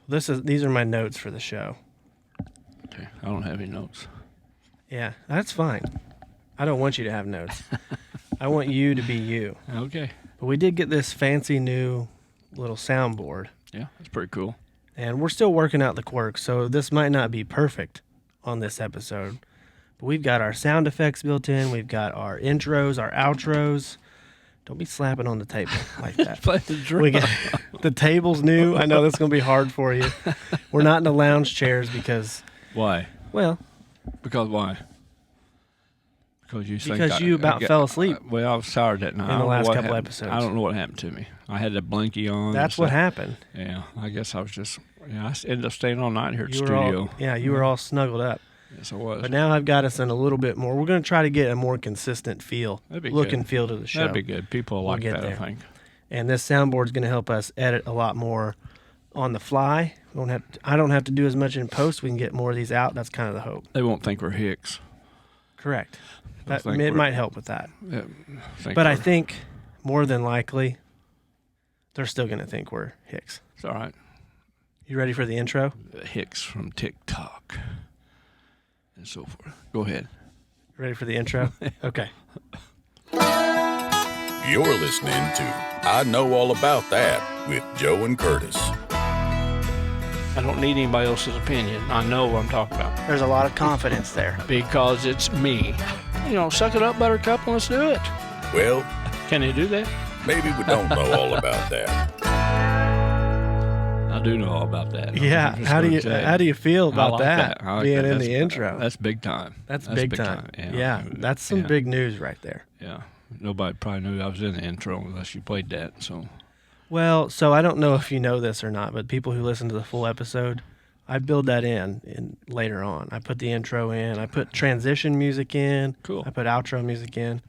These are my notes for the show. Okay, I don't have any notes. Yeah, that's fine. I don't want you to have notes. I want you to be you. Okay. But we did get this fancy new little soundboard. Yeah, that's pretty cool. And we're still working out the quirks, so this might not be perfect on this episode. But we've got our sound effects built in. We've got our intros, our outros. Don't be slapping on the table like that. Play the drum. The table's new. I know that's going to be hard for you. We're not in the lounge chairs because... Why? Well... Because why? Because you fell asleep. Well, I was tired that night. In the last couple episodes. I don't know what happened to me. I had the blankie on. That's what happened. Yeah, I guess I was just... Yeah, I ended up staying all night here at the studio. You were all snuggled up. Yes, I was. But now I've got us in a little bit more. We're going to try to get a more consistent feel, look and feel to the show. That'd be good. People like that, there. I think. And this soundboard is going to help us edit a lot more on the fly. I don't have to do as much in post. We can get more of these out. That's kind of the hope. They won't think we're hicks. Correct. It might help with that. Yeah, I think more than likely, they're still going to think we're hicks. It's all right. You ready for the intro? Hicks from TikTok and so forth. Go ahead. Ready for the intro? Okay. You're listening to I Know All About That with Joe and Curtis. I don't need anybody else's opinion. I know what I'm talking about. There's a lot of confidence there. Because it's me. Suck it up, Buttercup, and let's do it. Well, can you do that? Maybe we don't know all about that. I do know all about that. Yeah. How do you feel about that? I like being that. in the intro? That's big time. That's big time. Yeah. That's some big news right there. Yeah. Nobody probably knew I was in the intro unless you played that. Well, so I don't know if you know this or not, but people who listen to the full episode, I build that in later on. I put the intro in. I put transition music in. Cool. I put outro music in.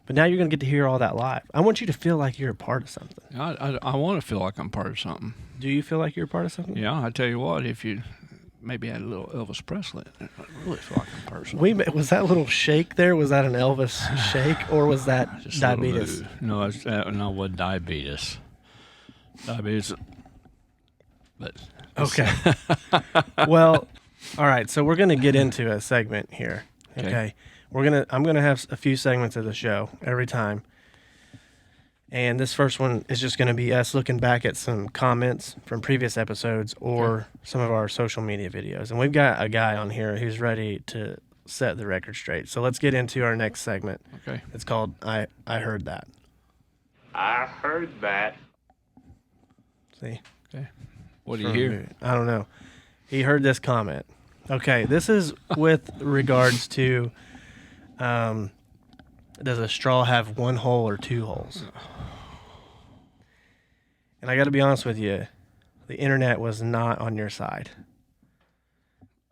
But now you're going to get to hear all that live. I want you to feel like you're a part of something. I want to feel like I'm part of something. Do you feel like you're a part of something? Yeah, I tell you what, if you maybe had a little Elvis Presley, I really feel like I'm part of something. Was that little shake there? Was that an Elvis shake or was that just diabetes? No, it wasn't diabetes. Diabetes. But okay. Well, all right. So we're going to get into a segment here. Okay. I'm going to have a few segments of the show every time. And this first one is just going to be us looking back at some comments from previous episodes or some of our social media videos. And we've got a guy on here who's ready to set the record straight. So let's get into our next segment. Okay. It's called I Heard That. I heard that. See? Okay. What do you hear? I don't know. He heard this comment. Okay, this is with regards to does a straw have one hole or two holes? And I got to be honest with you, the internet was not on your side.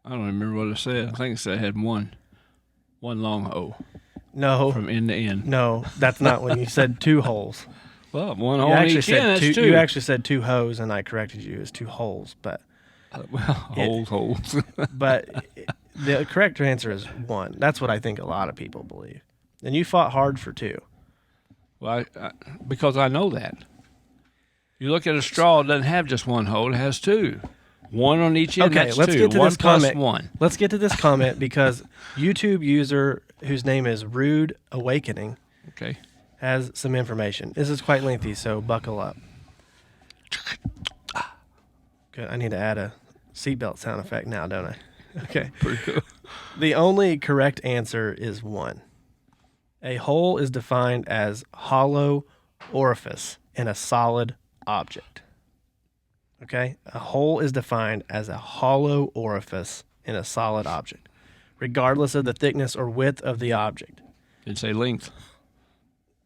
I don't remember what it said. I think it said it had one long hole. No. From end to end. No, that's not when you said two holes. Well, one hole in each end, that's two. You actually said two hoes, and I corrected you as two holes. But holes. But the correct answer is one. That's what I think a lot of people believe. And you fought hard for two. Well, because I know that. You look at a straw, it doesn't have just one hole. It has two. One on each end, okay, that's let's two. Get to one this plus comment. one. Let's get to this comment because YouTube user whose name is Rude Awakening has some information. This is quite lengthy, so buckle up. Good. I need to add a seatbelt sound effect now, don't I? Okay. Pretty cool. The only correct answer is one. A hole is defined as hollow orifice in a solid object. Okay? A hole is defined as a hollow orifice in a solid object, regardless of the thickness or width of the object. Didn't say length.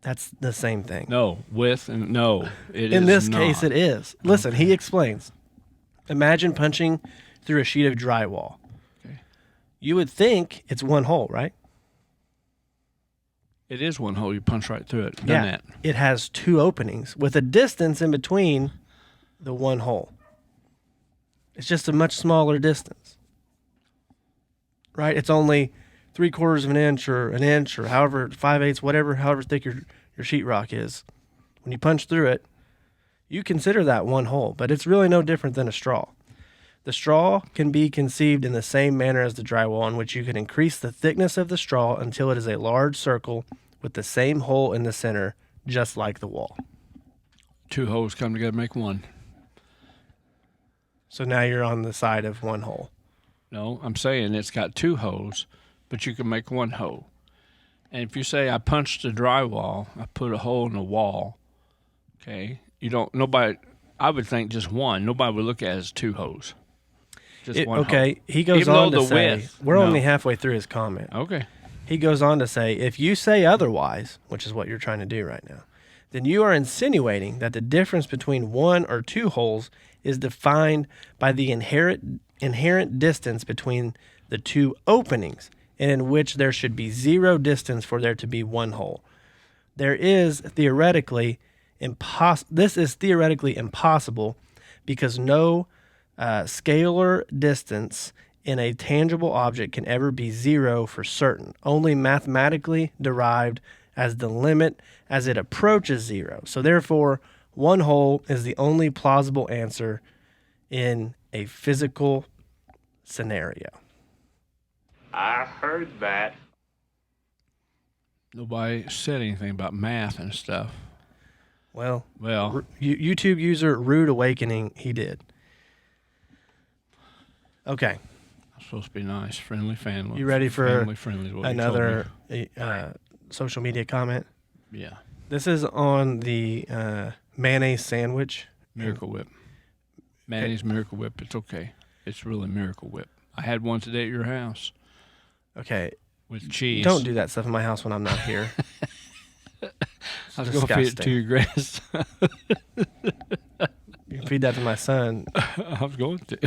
That's the same thing. No, width and no. In this case, it is. Listen, he explains. Imagine punching through a sheet of drywall. Okay. You would think it's one hole, right? It is one hole. You punch right through it. Done that. It has two openings with a distance in between the one hole. It's just a much smaller distance. Right? It's only 3/4 of an inch or however, 5/8, however thick your sheetrock is. When you punch through it, You consider that one hole, but it's really no different than a straw. The straw can be conceived in the same manner as the drywall, in which you can increase the thickness of the straw until it is a large circle with the same hole in the center, just like the wall. 2 holes come together, make one. So now you're on the side of one hole. No, I'm saying it's got 2 holes, but you can make 1 hole. And if you say I punched the drywall, I put a hole in the wall, okay, I would think just one. Nobody would look at it as 2 holes. Just one okay, hole. he goes Even on though to the say, width, we're no. only halfway through his comment. Okay. He goes on to say, if you say otherwise, which is what you're trying to do right now, then you are insinuating that the difference between 1 or 2 holes is defined by the inherent distance between the 2 openings, and in which there should be 0 distance for there to be 1 hole. This is theoretically impossible because no scalar distance in a tangible object can ever be 0 for certain, only mathematically derived as the limit as it approaches 0. So therefore, 1 hole is the only plausible answer in a physical scenario. I heard that. Nobody said anything about math and stuff. Well, Well, YouTube user Rude Awakening, he did. Okay, I'm supposed to be nice, friendly, family. you ready for family friendly is what you told another social media comment? me. Yeah. This is on the mayonnaise sandwich. Miracle Whip. Mayonnaise Miracle Whip. It's okay. It's really Miracle Whip. I had one today at your house Okay, with cheese. don't do that stuff in my house when I'm not here. I was going to feed it to your grass. You can feed that to my son. I was going to.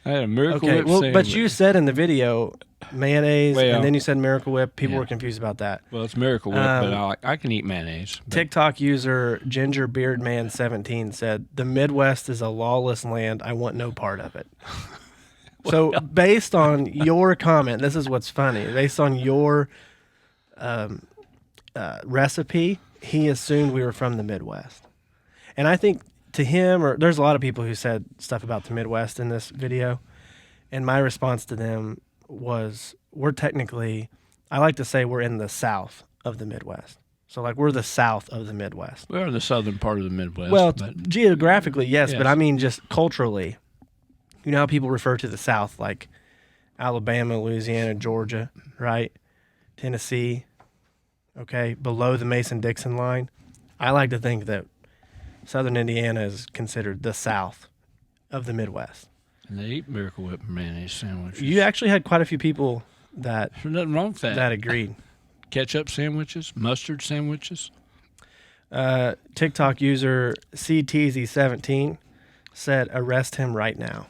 I had a Miracle Okay, Whip well, sandwich. but you said in the video mayonnaise, Well, and then you said Miracle Whip. People yeah. were confused about that. Well, it's Miracle Whip, but I can eat mayonnaise. But TikTok user GingerBeardMan17 said, "The Midwest is a lawless land. I want no part of it." So, based on your comment, this is what's funny. Based on your recipe, he assumed we were from the Midwest, and I think to him, or there's a lot of people who said stuff about the Midwest in this video, and my response to them was, we're technically, I like to say we're in the South of the Midwest. So like we're the South of the Midwest. we're in the southern part of the Midwest. Well, but geographically, yes, but Yes. I mean just culturally. You know how people refer to the South, like Alabama, Louisiana, Georgia, right? Tennessee, okay, below the Mason-Dixon line. I like to think that Southern Indiana is considered the South of the Midwest. and they eat Miracle Whip mayonnaise sandwiches. You actually had quite a few people that There's nothing wrong with that. agreed. Ketchup sandwiches, mustard sandwiches. TikTok user CTZ17 said, "Arrest him right now."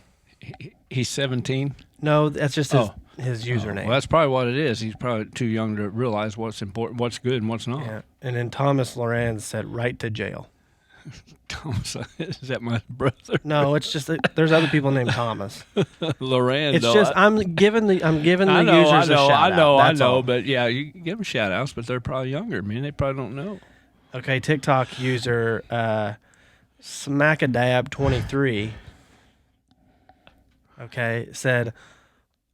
He's 17. No, that's just his, Oh. his username. Well, that's probably what it is. He's probably too young to realize what's important, what's good, and what's not. Yeah. And then Thomas Lorenz said, "Right to jail." Thomas, is that my brother? No, it's just that there's other people named Thomas. Loran. It's though. just I'm giving the I users know, a shout out. I That's know. all. But yeah, you can give them shout outs, but they're probably younger. I mean, they probably don't know. Okay, TikTok user Smackadab23 said,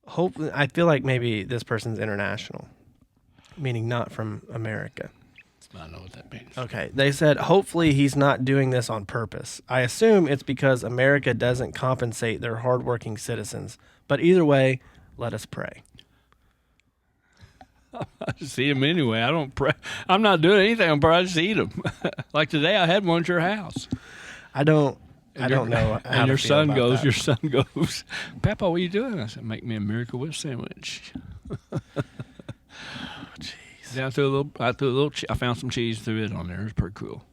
"Hope I feel like maybe this person's international, meaning not from America." I know what that means. Okay, they said, "Hopefully he's not doing this on purpose. I assume it's because America doesn't compensate their hardworking citizens. But either way, let us pray." I just eat them anyway. I don't pray. I'm not doing anything on purpose. I just eat them. Like today, I had one at your house. I don't know. How And to your feel son about goes. that. Your son goes. Papa, what are you doing? I said, make me a Miracle Whip sandwich. Yeah, I found some cheese, threw it on there. It was pretty cool.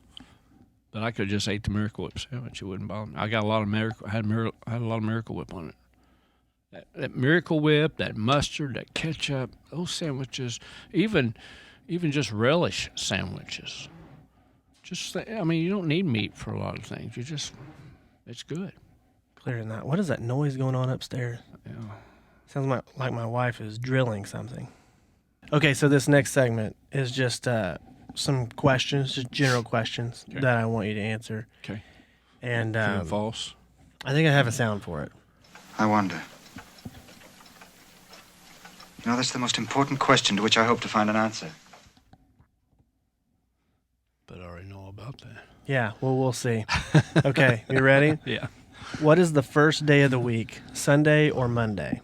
But I could have just ate the Miracle Whip sandwich. It wouldn't bother me. I got a lot of Miracle. I had a lot of Miracle Whip on it. That Miracle Whip, that mustard, that ketchup, those sandwiches, even just relish sandwiches. I mean, you don't need meat for a lot of things. It's good. Clearing that. What is that noise going on upstairs? Yeah. Sounds like my wife is drilling something. Okay, so this next segment is just some questions, just general questions that I want you to answer. Okay. And True and false. I think I have a sound for it. I wonder. You know, that's the most important question to which I hope to find an answer. But I already know all about that. Yeah, well, we'll see. Okay, you ready? Yeah. What is the first day of the week, Sunday or Monday?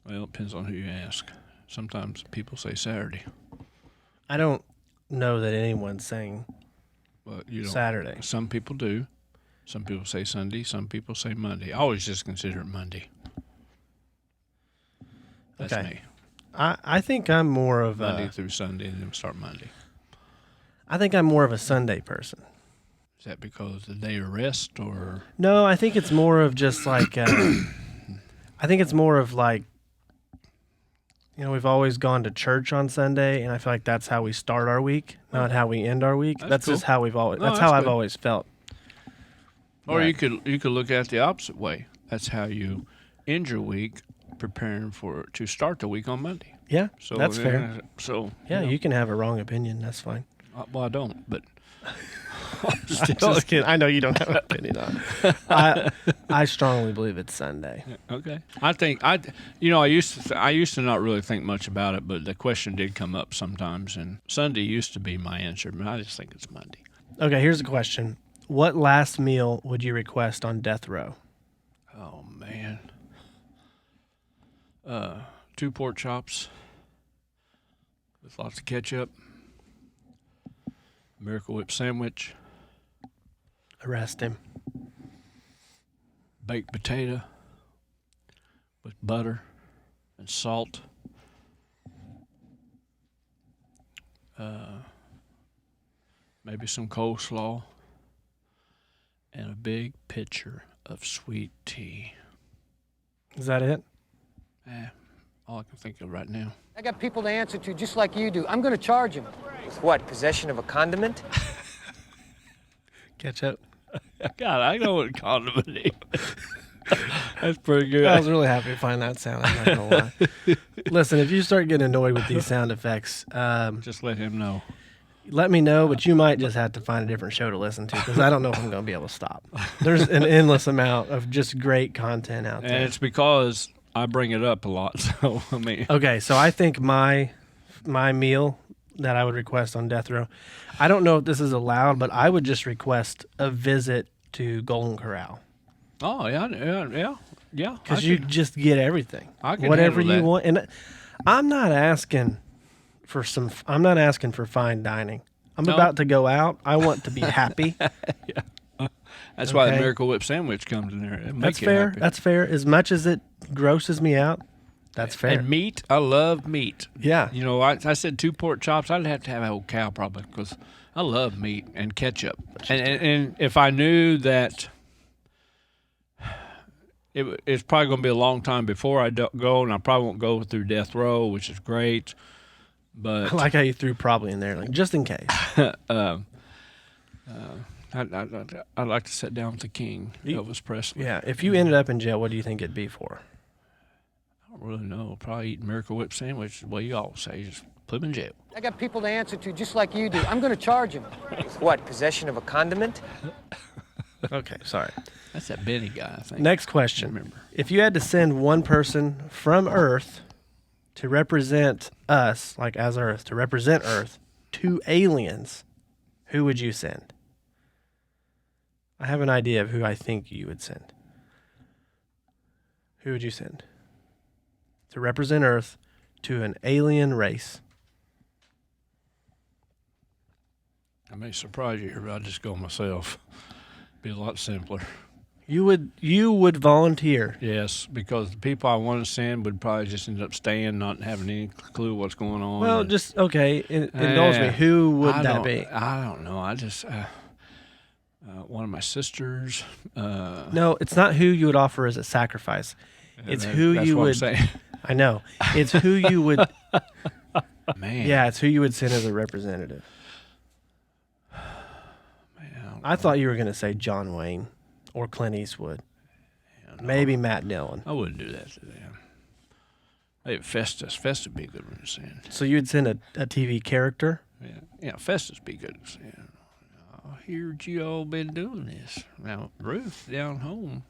Well, it depends on who you ask. Sometimes people say Saturday. I don't know that anyone's saying But you don't. Saturday. Some people do. Some people say Sunday. Some people say Monday. I always just consider it Monday. That's Okay. me. I think I'm more of Monday a, through Sunday, and then start Monday. I think I'm more of a Sunday person. Is that because the day of rest, or No, I think it's more of just like, I think it's more of like, you know, we've always gone to church on Sunday, and I feel like that's how we start our week, not how we end our week. That's Just cool. how we've always. No, That's that's how I've good. always felt. or Right. you could look at it the opposite way. That's how you end your week, preparing to start the week on Monday. Yeah, So that's fair. So Yeah, you know, you can have a wrong opinion. That's fine. well, I don't, but Just kidding. I know you don't have an opinion on it. I strongly believe it's Sunday. okay. I think I used to not really think much about it, but the question did come up sometimes, and Sunday used to be my answer, but I just think it's Monday. Okay, here's a question. What last meal would you request on death row? Oh man. 2 pork chops with lots of ketchup, Miracle Whip sandwich, Arrest him. baked potato with butter and salt. Maybe some coleslaw and a big pitcher of sweet tea. Is that it? All I can think of right now. I got people to answer to just like you do. I'm going to charge him. With what, possession of a condiment? Ketchup. God, I know what condiment is. That's pretty good. I was really happy to find that sound. I'm not gonna lie. Listen, if you start getting annoyed with these sound effects, Just let him know. let me know. But you might just have to find a different show to listen to because I don't know if I'm going to be able to stop. There's an endless amount of just great content out And there. it's because I bring it up a lot. So, I mean, Okay, so I think my meal that I would request on death row, I don't know if this is allowed, but I would just request a visit to Golden Corral oh, yeah. because you just get everything, I can whatever handle you that. want. And I'm not asking for fine dining. I'm No. about to go out. I want to be happy. That's why the Okay. Miracle Whip sandwich comes in there. It That's make you fair. happy. That's fair. As much as it grosses me out, that's fair. And meat, I love meat. Yeah. You know, I said 2 pork chops. I'd have to have a whole cow probably because I love meat and ketchup. And if I knew that it's probably going to be a long time before I go, and I probably won't go through death row, which is great. But I like how you threw probably in there, like just in case. I'd like to sit down with the king, Elvis Presley. Yeah. If you ended up in jail, what do you think it'd be for? I don't really know. Probably eat Miracle Whip sandwich. Well, you all say just put him in jail. I got people to answer to just like you do. I'm going to charge him. With what, possession of a condiment? Okay, sorry. That's that Benny guy, I think. Next question. Remember. If you had to send one person from Earth to represent us, like as Earth, to represent Earth to aliens, who would you send? I have an idea of who I think you would send. Who would you send to represent Earth to an alien race? I may surprise you here, but I'll just go myself. Be a lot simpler. You would volunteer. Yes, because the people I want to send would probably just end up staying, not having any clue what's going on. Well, And- just okay. Indulge me. Who would I that don't- be? I don't know. I just one of my sisters. No, it's not who you would offer as a sacrifice. It's who that's you what would. I'm saying. I know. It's who you would. Man. Yeah, it's who you would send as a representative. Man, I thought you were going to say John Wayne or Clint Eastwood. Maybe Matt Dillon. I wouldn't do that to them. Maybe Festus. Festus would be a good one to send. So you would send a TV character? Yeah, Festus be good. Yeah. I heard you all been doing this. Now, Ruth down home.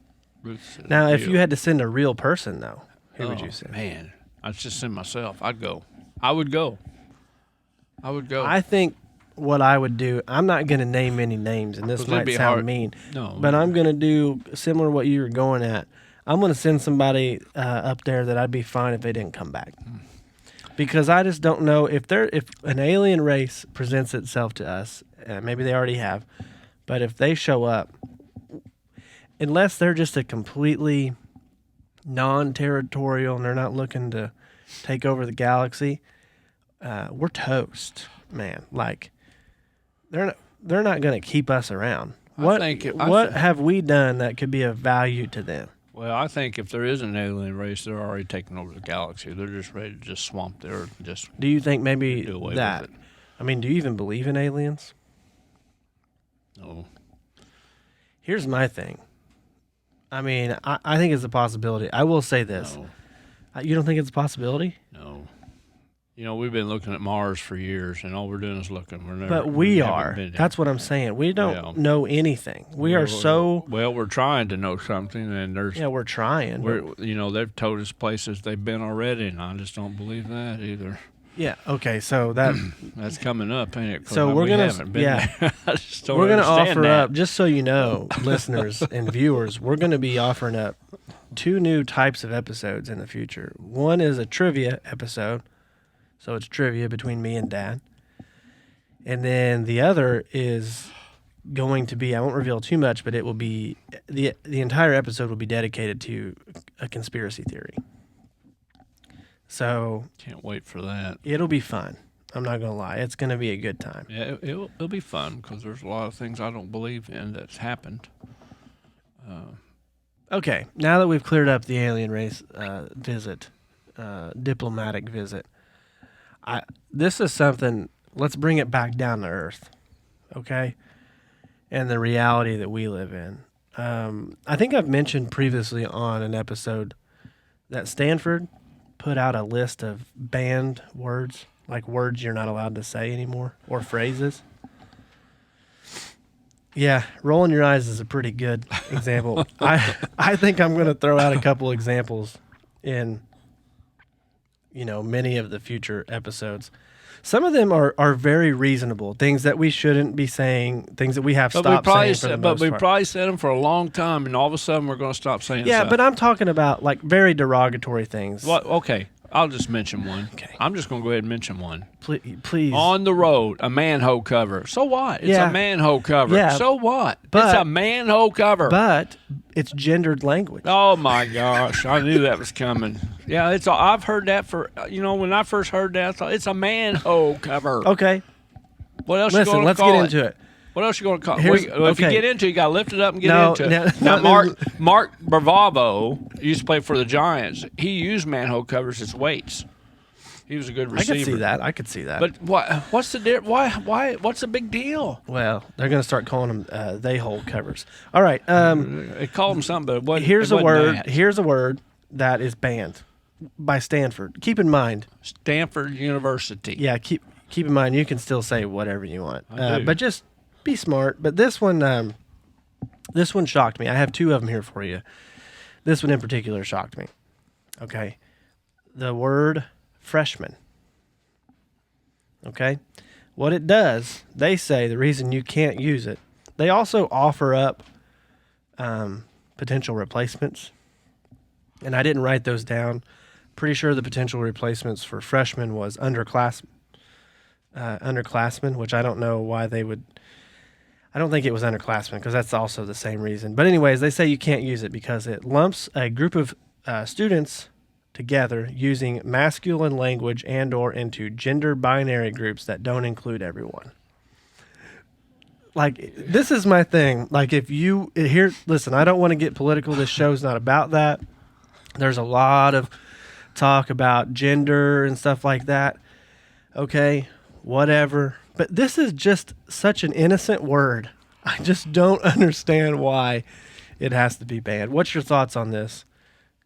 Ruth said, Now, if you had to send a real person, though, who would you send? Man, I'd just send myself. I'd go. I would go. I think what I would do, I'm not going to name any names, and this might sound hard. mean, No, but I'm going to do similar to what you were going at. I'm going to send somebody up there that I'd be fine if they didn't come back. Because I just don't know if an alien race presents itself to us, maybe they already have, but if they show up, unless they're just a completely non-territorial and they're not looking to take over the galaxy, we're toast, man. Like they're not going to keep us around. What have we done that could be of value to them? Well, I think if there is an alien race, they're already taking over the galaxy. They're just ready to just swamp the Earth. Do you think maybe do away that? with it. I mean, do you even believe in aliens? No. Here's my thing. I mean, I think it's a possibility. I will say this. No. You don't think it's a possibility? No. You know, we've been looking at Mars for years, and all we're doing is looking. But we are. That's what I'm saying. We don't know anything. We're trying to know something, and we're trying. They've told us places they've been already, and I just don't believe that either. Yeah. Okay. So that's coming up, ain't it? So we're gonna we're gonna offer up, just so you know, listeners and viewers, we're gonna be offering up 2 new types of episodes in the future. One is a trivia episode. So it's trivia between me and Dad. And then the other is going to be, I won't reveal too much, but it will be, the entire episode will be dedicated to a conspiracy theory. So. Can't wait for that. It'll be fun. I'm not going to lie. It's going to be a good time. Yeah, it'll be fun because there's a lot of things I don't believe in that's happened. Okay. Now that we've cleared up the alien race diplomatic visit, this is something, let's bring it back down to earth, okay? And the reality that we live in. I think I've mentioned previously on an episode that Stanford put out a list of banned words, like words you're not allowed to say anymore, or phrases. Yeah, rolling your eyes is a pretty good example. I think I'm going to throw out a couple examples in many of the future episodes. Some of them are very reasonable, things that we shouldn't be saying, things that we have stopped saying for the most part. But we probably said them for a long time, and all of a sudden we're going to stop saying Yeah, stuff. But I'm talking about like very derogatory things. Well, okay, I'll just mention one. Okay. I'm just going to go ahead and mention one. Please. On the road, a manhole cover. So what? It's a manhole cover. Yeah. So what? It's a manhole cover. But it's gendered language. Oh, my gosh. I knew that was coming. Yeah, I've heard that when I first heard that, I thought it's a manhole cover. Okay. What else you going to call it? Let's get into it. What else you going to call it? If you get into it, you got to lift it up and get into it. No, Mark Bravo used to play for the Giants. He used manhole covers as weights. He was a good receiver. I could see that. But what's the why? What's the big deal? Well, they're going to start calling them they hole covers. All right. They called them something, but it wasn't. Here's a word that is banned by Stanford. Keep in mind, Stanford University. Yeah, keep in mind you can still say whatever you want, but just be smart. But this one shocked me. I have 2 of them here for you. This one in particular shocked me. Okay, the word freshman. Okay, what it does, they say the reason you can't use it. They also offer up potential replacements, and I didn't write those down. Pretty sure the potential replacements for freshmen was underclassmen, which I don't know why they would. I don't think it was underclassmen because that's also the same reason. But anyways, they say you can't use it because it lumps a group of students together using masculine language and or into gender binary groups that don't include everyone. Like, this is my thing. Like, if you listen, I don't want to get political. This show's not about that. There's a lot of talk about gender and stuff like that. Okay, whatever. But this is just such an innocent word. I just don't understand why it has to be banned. What's your thoughts on this?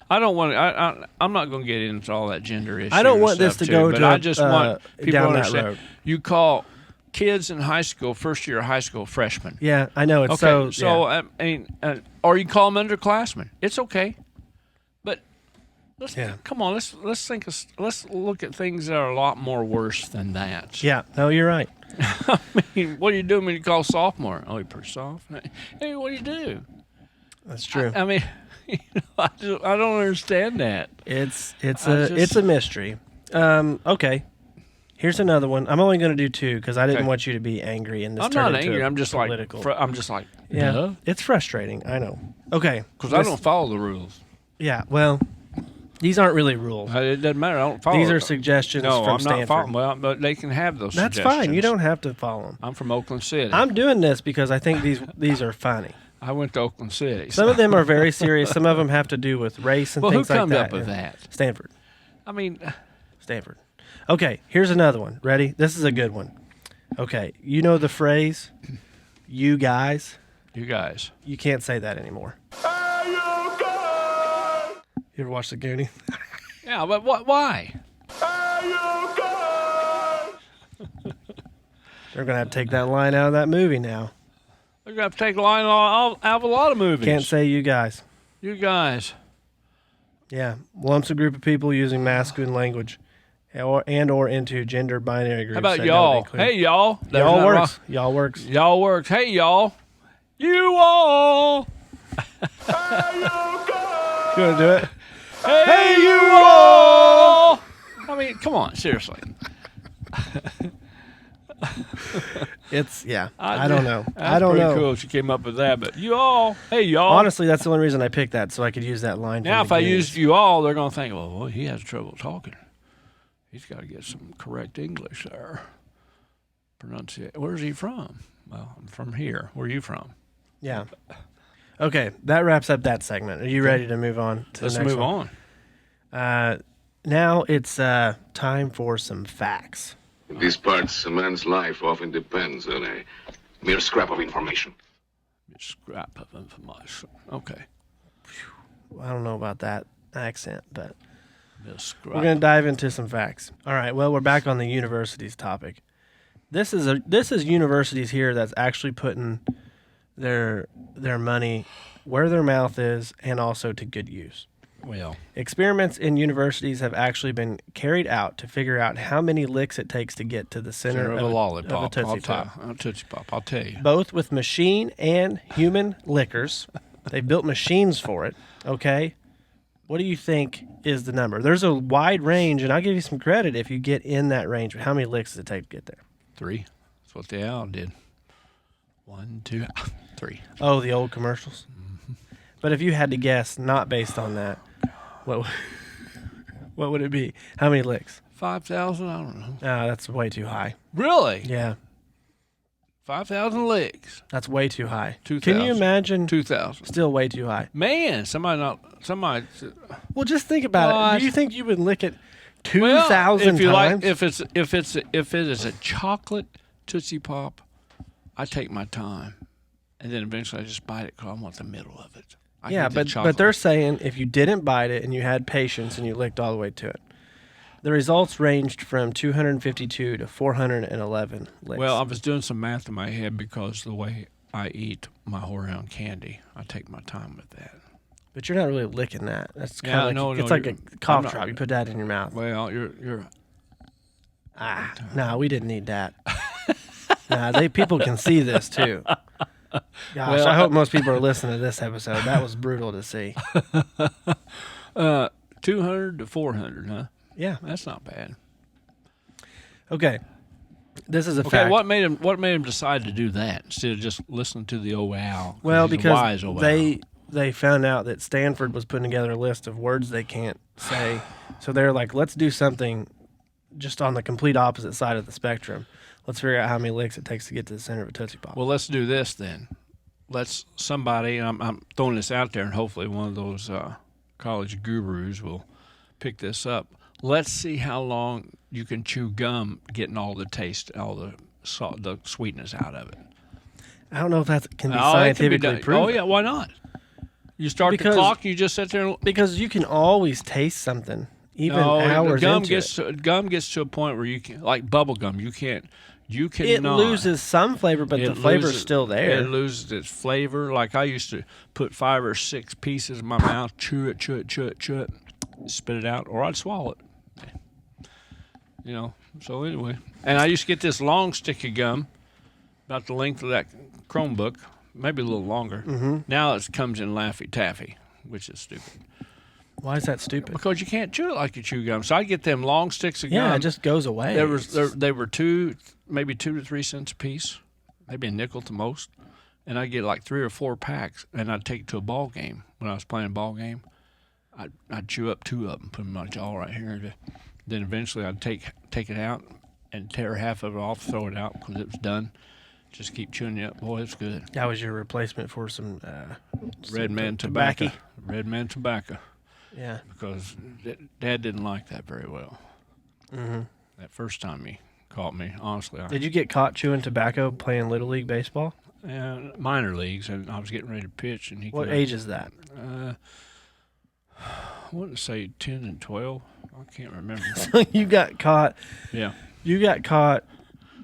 I don't want to. I'm not going to get into all that gender issue. I don't want this to go but I just want people down to that understand. road. You call kids in high school, first year of high school, freshmen. Yeah, I know. It's Okay, so I mean, or you call them underclassmen. It's okay, but come on. Let's look at things that are a lot more worse than that. yeah. No, you're right. I mean, what do you do when you call sophomore? Oh, you're pretty soft. Hey, what do you do? That's true. I mean, I don't understand that. It's a mystery. Okay. Here's another one. I'm only going to do two because I didn't want you to be angry in this. I'm turn not into angry. a I'm just political. yeah. Yeah, it's frustrating. I know. Okay, Because I don't follow the rules. Yeah, well, these aren't really rules. It doesn't matter. I don't follow. These are suggestions no, from I'm Stanford. not following. Well, but they can have those. That's suggestions. fine. You don't have to follow them. I'm from Oakland City. I'm doing this because I think these are funny. I went to Oakland City. Some of them are very serious. Some of them have to do with race and well, things who like comes that. up with that? Stanford. I mean, Stanford. Okay, here's another one. Ready? This is a good one. Okay, you know the phrase, "You guys." you guys. You can't say that anymore. You ever watch The Goonies? Yeah, but why? They're gonna have to take that line out of that movie now. They're gonna have to take a line out of a lot of movies. Can't say "you guys." You guys. Yeah, lumps a group of people using masculine language, or into gender binary groups. How about that y'all? don't include- Hey, y'all. There's y'all nothing works. wrong. Y'all works. Y'all works. Hey, y'all. You all. You want to do it? Hey, you all. I mean, come on, seriously. It's I don't know. That's I don't pretty know. cool. She came up with that, but you all. Hey, y'all. Honestly, that's the only reason I picked that, so I could use that line. Now, from if the I Goonies. used you all, they're gonna think, well, he has trouble talking. He's got to get some correct English there. Pronunciation. Where's he from? Well, I'm from here. Where are you from? Yeah. Okay, that wraps up that segment. Are you ready to move on to Let's the next move one? on. Now it's time for some facts. In these parts, a man's life often depends on a mere scrap of information. Scrap of information. Okay. I don't know about that accent, but Scrap. we're going to dive into some facts. All right, well, we're back on the universities topic. This is universities here that's actually putting their money where their mouth is and also to good use. Well, Experiments in universities have actually been carried out to figure out how many licks it takes to get to the center of of a lollipop. of a Tootsie Pop. Tootsie Pop. I'll tell you. Both with machine and human lickers. They built machines for it, okay? What do you think is the number? There's a wide range, and I'll give you some credit if you get in that range. But how many licks does it take to get there? 3. That's what the owl did. 1, 2, 3. Oh, the old commercials? Mm-hmm. But if you had to guess, not based on that, what would it be? How many licks? 5,000? I don't know. Ah, that's way too high. Really? Yeah, 5,000 licks. that's way too high. 2,000. Can you imagine? 2,000. Still way too high. Man, somebody. Well, just think about What? it. Do you think you would lick it Well, 2,000 if you times? like, if it is a chocolate Tootsie Pop, I take my time, and then eventually I just bite it because I want the middle of it. I Yeah, get the but chocolate. they're saying if you didn't bite it and you had patience and you licked all the way to it, the results ranged from 252 to 411 licks. Well, I was doing some math in my head because the way I eat my horehound candy, I take my time with that. but you're not really licking that. That's kind Yeah, of like no, it's no, like a I'm cough not- drop. You put that in your mouth. Well, you're No, we didn't need that. People can see this too. Gosh, Well, I hope most people are listening to this episode. That was brutal to see. 200 to 400, huh? Yeah. That's not bad. Okay. This is a Okay, fact. what made him decide to do that instead of just listening to the old owl? Well, He's a because wise old owl. they found out that Stanford was putting together a list of words they can't say. So they're like, let's do something just on the complete opposite side of the spectrum. Let's figure out how many licks it takes to get to the center of a Tootsie Pop. Well, let's do this then. Let's somebody, and I'm throwing this out there, and hopefully one of those college gurus will pick this up. Let's see how long you can chew gum, getting all the taste, all the salt, the sweetness out of it. I don't know if that can be It can be scientifically done. proven. Oh yeah, why not? You start Because- the clock, you just sit there. And, Because you can always taste something, even no, hours gum into gets it. gum gets to a point where you can, like bubble gum, you You It cannot. loses some flavor, but the flavor's still there. It loses its flavor. Like I used to put 5 or 6 pieces in my mouth, chew it, spit it out, or I'd swallow it. You know. So anyway, and I used to get this long stick of gum, about the length of that Chromebook, maybe a little longer. Mm-hmm. Now it comes in Laffy Taffy, which is stupid. Why is that stupid? Because you can't chew it like you chew gum. So I get them long sticks of gum. Yeah, it just goes away. They were maybe 2 to 3 cents a piece, maybe a nickel to most. And I'd get like 3 or 4 packs, and I'd take it to a ball game. When I was playing a ball game, I'd chew up 2 of them, put them in my jaw right here. Then eventually I'd take it out and tear half of it off, throw it out because it was done. Just keep chewing it up. Boy, it's good. That was your replacement for some Red Man tobacco. tobacco. Red Man tobacco. Yeah. Because Dad didn't like that very well. Mm-hmm. That first time he caught me, honestly. Did you get caught chewing tobacco playing Little League baseball? Minor leagues, and I was getting ready to pitch. And What age is that? I wouldn't say 10 and 12. I can't remember. So you got caught. Yeah. You got caught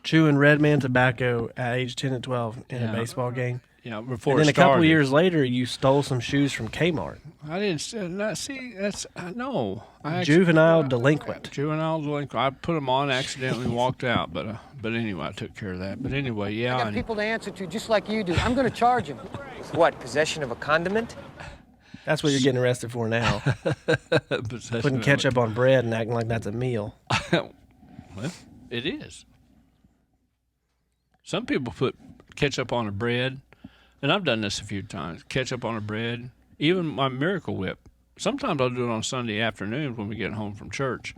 chewing Red Man tobacco at age 10 and 12 in a baseball game. Yeah, before And then it a couple started. years later, you stole some shoes from Kmart. I didn't not see. That's no. Juvenile delinquent. Juvenile delinquent. I put them on accidentally and walked out, but anyway, I took care of that. But anyway, yeah. I got people to answer to just like you do. I'm going to charge him. What, possession of a condiment? That's what you're getting arrested for now. Putting ketchup on bread and acting like that's a meal. Well, it is. Some people put ketchup on a bread, and I've done this a few times. Ketchup on a bread, even my Miracle Whip. Sometimes I'll do it on Sunday afternoons when we get home from church.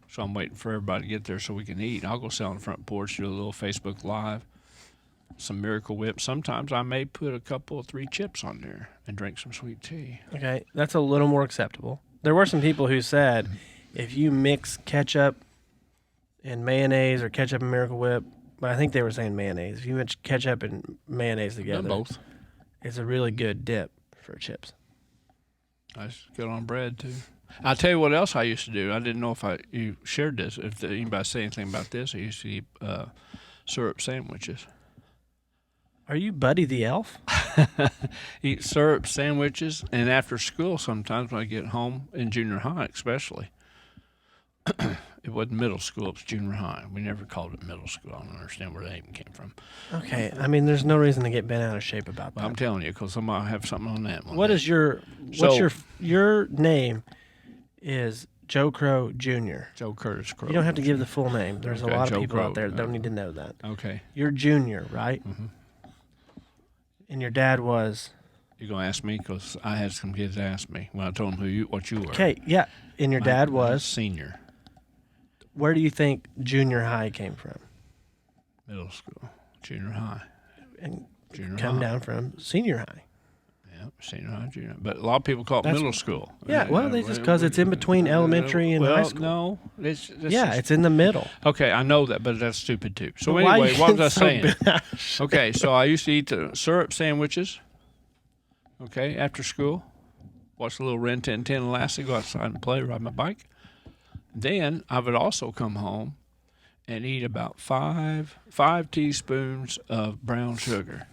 So I'm waiting for everybody to get there so we can eat. I'll go sit on the front porch, do a little Facebook Live, some Miracle Whip. Sometimes I may put a couple of 3 chips on there and drink some sweet tea. Okay, that's a little more acceptable. There were some people who said if you mix ketchup and mayonnaise or ketchup and Miracle Whip, but I think they were saying mayonnaise. If you mix ketchup and mayonnaise together, both. It's a really good dip for chips. That's good on bread too. I'll tell you what else I used to do. I didn't know if you shared this. If anybody say anything about this, I used to eat syrup sandwiches. Are you Buddy the Elf? Eat syrup sandwiches, and after school sometimes when I get home, in junior high especially. It wasn't middle school, it was junior high. We never called it middle school. I don't understand where that even came from. Okay, I mean, there's no reason to get bent out of shape about that. Well, I'm telling you, because somebody will have something on that one. What's your name is Joe Crow Jr. Joe Curtis Crow. You don't have to give the full name. There's Okay, a lot Joe of people Crow. out there that don't need to know that. Okay. You're Junior, right? Mm-hmm. And your dad was? You're going to ask me? Because I had some kids ask me when I told them what you were. Okay, yeah. And your dad was? Senior. Where do you think junior high came from? Middle school. Junior high. And Junior come high. down from senior high. Yeah, senior high, junior high. But a lot of people call it middle school. Yeah, well, they just because it's in between elementary and high school. No. It's in the middle. Okay, I know that, but that's stupid too. So But why anyway, you what was I getting so saying? bent? Okay, so I used to eat the syrup sandwiches, okay, after school. Watch a little Ren 1010 Elastic, go outside and play, ride my bike. Then I would also come home and eat about five teaspoons of brown sugar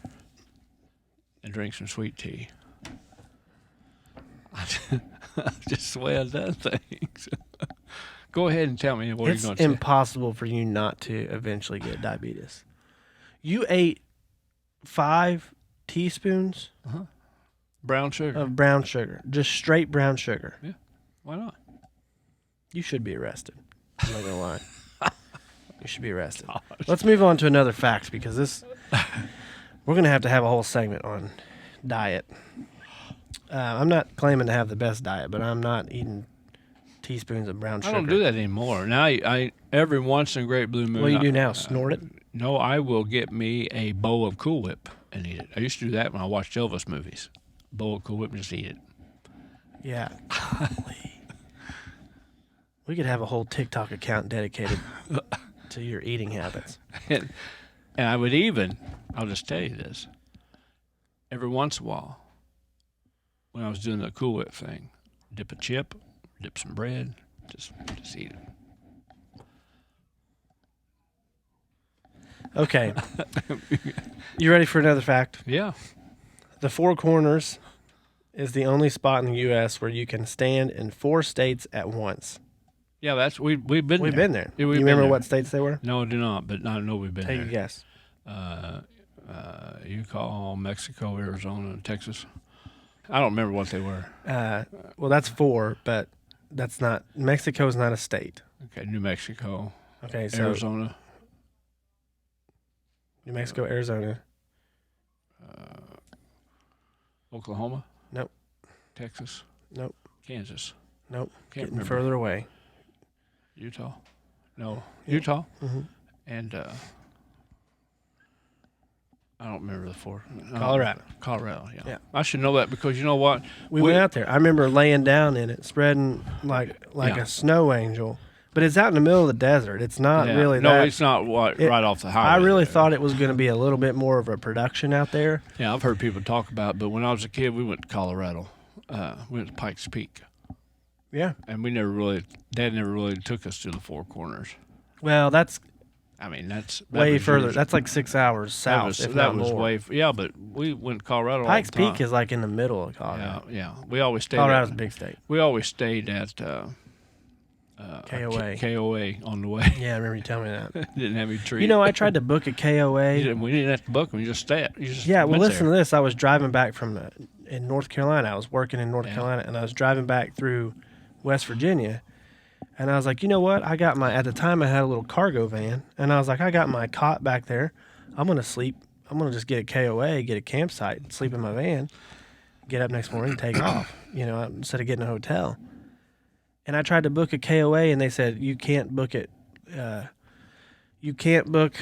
and drink some sweet tea. Just the way I've done things. Go ahead and tell me what It's you're going to say. impossible for you not to eventually get diabetes. You ate 5 teaspoons Brown sugar. of brown sugar, just straight brown sugar. Yeah, why not? You should be arrested. I'm not gonna lie. You should be arrested. Let's move on to another fact because we're gonna have a whole segment on diet. I'm not claiming to have the best diet, but I'm not eating teaspoons of brown sugar. I don't do that anymore. Now, I every once in a great blue moon. What do you do now? Snort it? No, I will get me a bowl of Cool Whip and eat it. I used to do that when I watched Elvis movies. Bowl of Cool Whip and just eat it. Yeah. Golly. We could have a whole TikTok account dedicated to your eating habits. And I would even, I'll just tell you this, every once in a while, when I was doing the Cool Whip thing, dip a chip, dip some bread, just eat it. Okay. You ready for another fact? Yeah. The Four Corners is the only spot in the U.S. where you can stand in 4 states at once. Yeah, we've been there. We've been there. Yeah, You we've been remember there. what states they were? No, I do not, but I know we've been Take there. a guess. Utah, Mexico, Arizona, Texas. I don't remember what they were. Well, that's 4, but that's not. Mexico's not a state. Okay, New Mexico, Okay, so Arizona, New Mexico, Arizona. Oklahoma. Nope. Texas. Nope. Kansas. Nope. Can't Getting remember. further away. Utah. No, Utah. Mm-hmm. And I don't remember the 4th. Colorado. Colorado. Yeah. Yeah. I should know that because you know what? We went out there. I remember laying down in it, spreading like Yeah. a snow angel. But it's out in the middle of the desert. It's not Yeah. really No, that. it's not right off the highway. I really there. thought it was going to be a little bit more of a production out there. Yeah, I've heard people talk about it, but when I was a kid, we went to Colorado. We went to Pikes Peak. Yeah. And Dad never really took us to the Four Corners. Well, that's I mean, that way was further. years- That's like 6 hours south, if that not was more. yeah, but we went to Colorado Pikes all the time. Peak is like in the middle of Colorado. Yeah. We always stayed Colorado's a big state. We always stayed at KOA. KOA on the way. Yeah, I remember you telling me that. Didn't have any treat. You know, I tried to book a KOA. we didn't have to book them. You just stay. You just Yeah, well, went listen there. to this. I was driving back from in North Carolina. I was working in North Carolina, and I was driving back through West Virginia. And I was like, you know what? At the time, I had a little cargo van. And I was like, I got my cot back there. I'm going to sleep. I'm going to just get a KOA, get a campsite, sleep in my van, get up next morning, take off, instead of getting a hotel. And I tried to book a KOA, and they said, you can't book it. You can't book,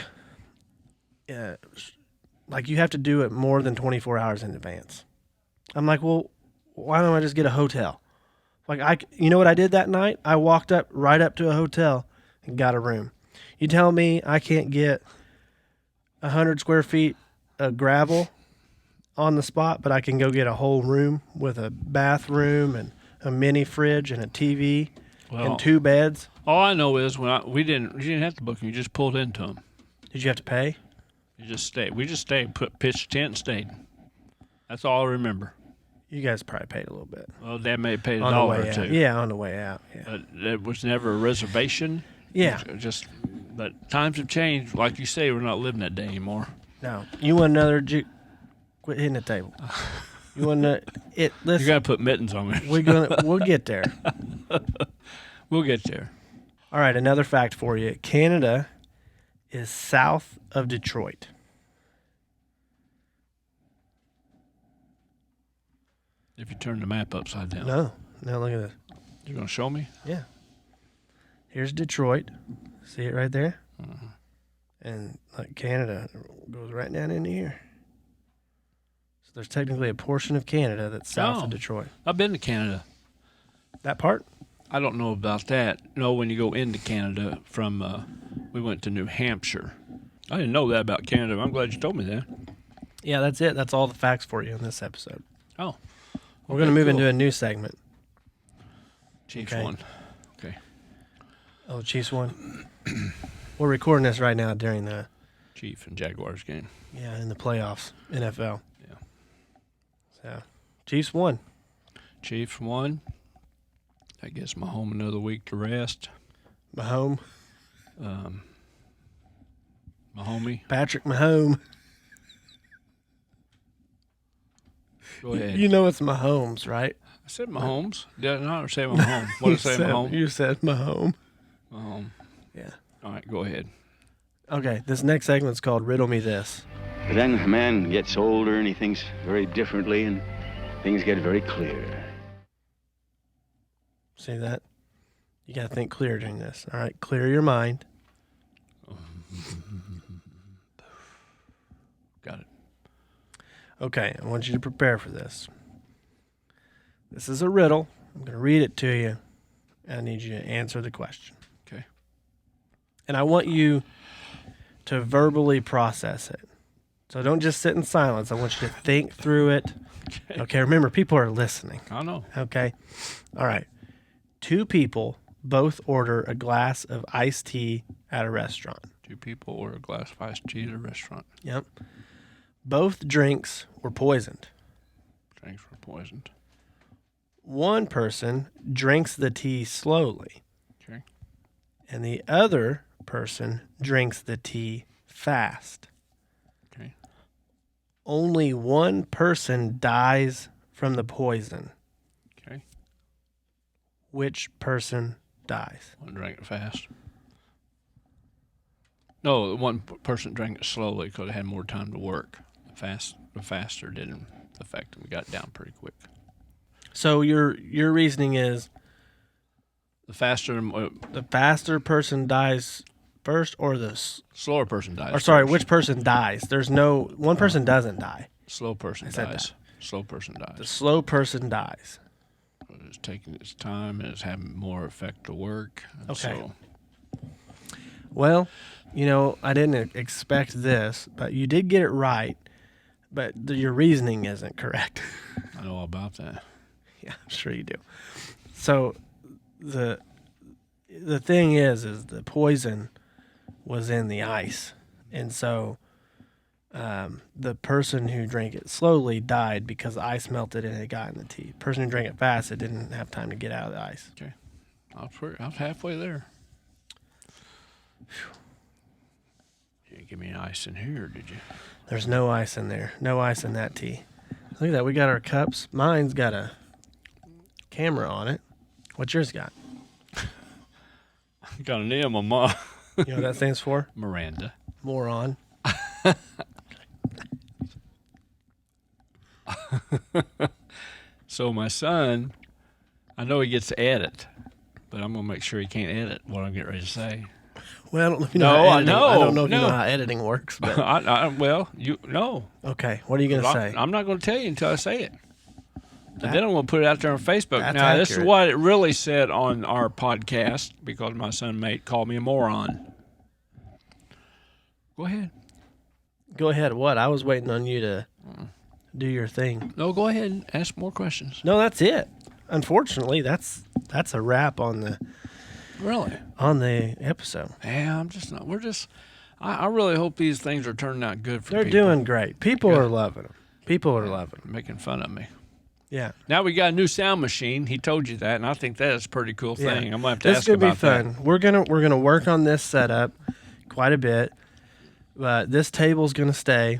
you have to do it more than 24 hours in advance. I'm like, well, why don't I just get a hotel? You know what I did that night? I walked right up to a hotel and got a room. You tell me I can't get 100 square feet of gravel on the spot, but I can go get a whole room with a bathroom and a mini fridge and a TV and 2 beds. All I know is you didn't have to book them. You just pulled into them. Did you have to pay? You just stayed. We just stayed, pitched a tent and stayed. That's all I remember. You guys probably paid a little bit. Well, Dad may have paid on $1 the way or out. two. Yeah, on the way out. Yeah. But it was never a reservation. Yeah. But times have changed. Like you say, we're not living that day anymore. No. You want another quit hitting the table. You want to listen. You got to put mittens on me. We'll get there. We'll get there. All right, another fact for you. Canada is south of Detroit. If you turn the map upside down. No, look at this. You're going to show me? Yeah. Here's Detroit. See it right there? Uh-huh. And Canada goes right down into here. So there's technically a portion of Canada that's south of Detroit. I've been to Canada. That part? I don't know about that. No, when you go into Canada we went to New Hampshire. I didn't know that about Canada. I'm glad you told me that. Yeah, that's it. That's all the facts for you in this episode. Oh. We're going to move into a new segment. Chiefs Okay. won. Okay. Oh, Chiefs won. We're recording this right now during the Chief and Jaguars game. in the playoffs, NFL. Yeah. So, Chiefs won. Chiefs won. That gives Mahomes another week to rest. Mahomes. Mahomie. Patrick Mahomes. Go ahead. You know it's Mahomes, right? I said Mahomes. Did I not say Mahomes? What did I say, Mahomes? You said Mahomes. Mahomes. Yeah. All right, go ahead. Okay, this next segment's called Riddle Me This. But then a man gets older and he thinks very differently and things get very clear. See that? You got to think clear during this. All right, clear your mind. Got it. Okay, I want you to prepare for this. This is a riddle. I'm going to read it to you. I need you to answer the question. Okay. And I want you to verbally process it. So don't just sit in silence. I want you to think through it. Okay, remember, people are listening. I know. Okay. All right. 2 people both order a glass of iced tea at a restaurant. 2 people order a glass of iced tea at a restaurant. Yep. Both drinks were poisoned. Drinks were poisoned. One person drinks the tea slowly. Okay. And the other person drinks the tea fast. Okay. Only one person dies from the poison. Okay. Which person dies? One drank it fast. No, one person drank it slowly because it had more time to work. The faster didn't affect him. We got it down pretty quick. So your reasoning is The faster, the faster person dies first, or the slower person dies. or sorry, first. which person dies? There's no one person doesn't die. Slow person said dies. Slow person dies. The slow person dies. It's taking its time and it's having more effect to work. And Okay. So, Well, I didn't expect this, but you did get it right. But your reasoning isn't correct. I know all about that. Yeah, I'm sure you do. So the thing is the poison was in the ice, and so the person who drank it slowly died because the ice melted and it got in the tea. The person who drank it fast, it didn't have time to get out of the ice. Okay. I was halfway there. You didn't give me any ice in here, did you? There's no ice in there. No ice in that tea. Look at that. We got our cups. Mine's got a camera on it. What's yours got? I got an M on my You know what that stands for? Miranda. Moron. So my son, I know he gets to edit, but I'm gonna make sure he can't edit what I'm getting ready to say. Well, I don't know if you No, know how I editing, know. I don't know if you No. know how editing works, but Well, you know. okay. What are you going to say? I'm not going to tell you until I say it. And then I'm going to put it out there on Facebook. That's Now, this is accurate. what it really said on our podcast because my son mate called me a moron. Go ahead. Go ahead. What? I was waiting on you to do your thing. No, go ahead and ask more questions. No, that's it. Unfortunately, that's a wrap on the Really? episode. Yeah, I'm just not. We're just. I really hope these things are turning out good for They're people. doing great. People Good. are loving them. People are loving them. Making fun of me. Yeah. Now we got a new sound machine. He told you that, and I think that is a pretty cool Yeah. thing. I'm gonna have to This ask is gonna about be fun. that. We're gonna work on this setup quite a bit, but this table's gonna stay.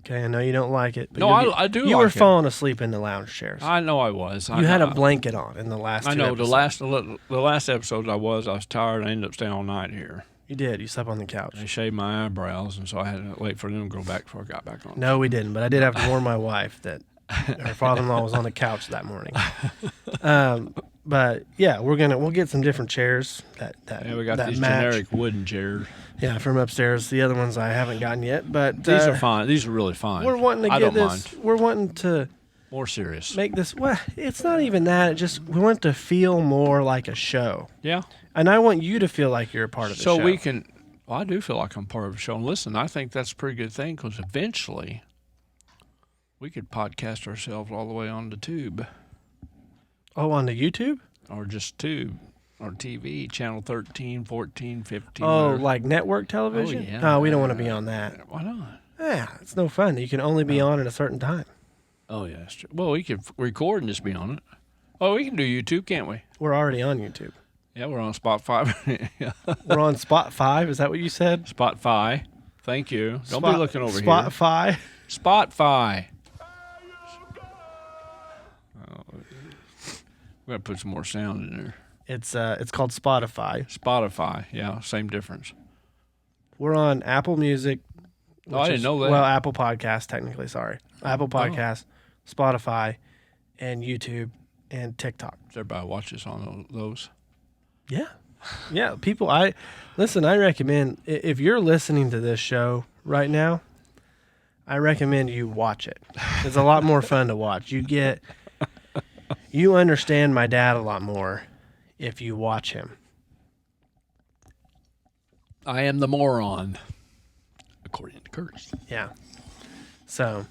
Okay, I know you don't like it. But No, I do You like were it. falling asleep in the lounge chairs. I know I was. You had a blanket on in the last. I two know episodes. the last episode I was tired. I ended up staying all night here. You did. You slept on the couch. They shaved my eyebrows, and so I had to wait for them to grow back before I got back on. No, we didn't. But I did have to warn my wife that her father-in-law was on the couch that morning. But yeah, we'll get some different chairs that Yeah, we got that these match. generic wooden chairs. Yeah, from upstairs. The other ones I haven't gotten yet, but These are fine. These are really fine. We're wanting to I get don't this. mind. We're wanting to More serious. make this. Well, it's not even that. It just we want to feel more like a show, Yeah. and I want you to feel like you're a part of the show. So we can. Well, I do feel like I'm part of the show. And listen, I think that's a pretty good thing because eventually we could podcast ourselves all the way on the tube on the YouTube. or just tube or TV, channel 13, 14, 15. Oh, whatever. like network television? yeah. No, we don't want to be on that. Why not? Yeah, it's no fun. You can only be on at a certain time. Oh, yeah, that's true. Well, we could record and just be on it. Oh, we can do YouTube, can't we? We're already on YouTube. Yeah, we're on Spotify. We're on Spot 5. Is that what you said? Spotify. Thank you. Don't be looking over here. Spotify. Spotify. Oh, we got to put some more sound in there. It's called Spotify. Spotify. Yeah, same difference. We're on Apple Music. Oh, I didn't know that. Well, Apple Podcast, technically. Sorry, Apple Podcast, Spotify, and YouTube and TikTok. Does everybody watch us on those? Yeah, yeah. People, I recommend if you're listening to this show right now, I recommend you watch it. It's a lot more fun to watch. You understand my dad a lot more if you watch him. I am the moron, according to Curtis. Yeah. So,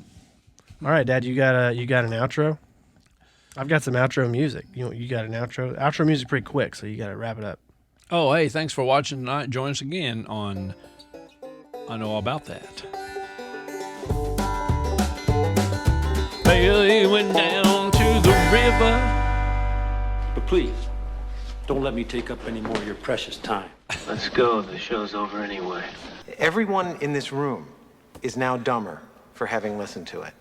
all right, Dad, you got an outro? I've got some outro music. You got an outro? Outro music pretty quick, so you got to wrap it up. Oh, hey, thanks for watching tonight. Join us again on I Know All About That. Bailey went down to the river. But please, don't let me take up any more of your precious time. Let's go. The show's over anyway. Everyone in this room is now dumber for having listened to it.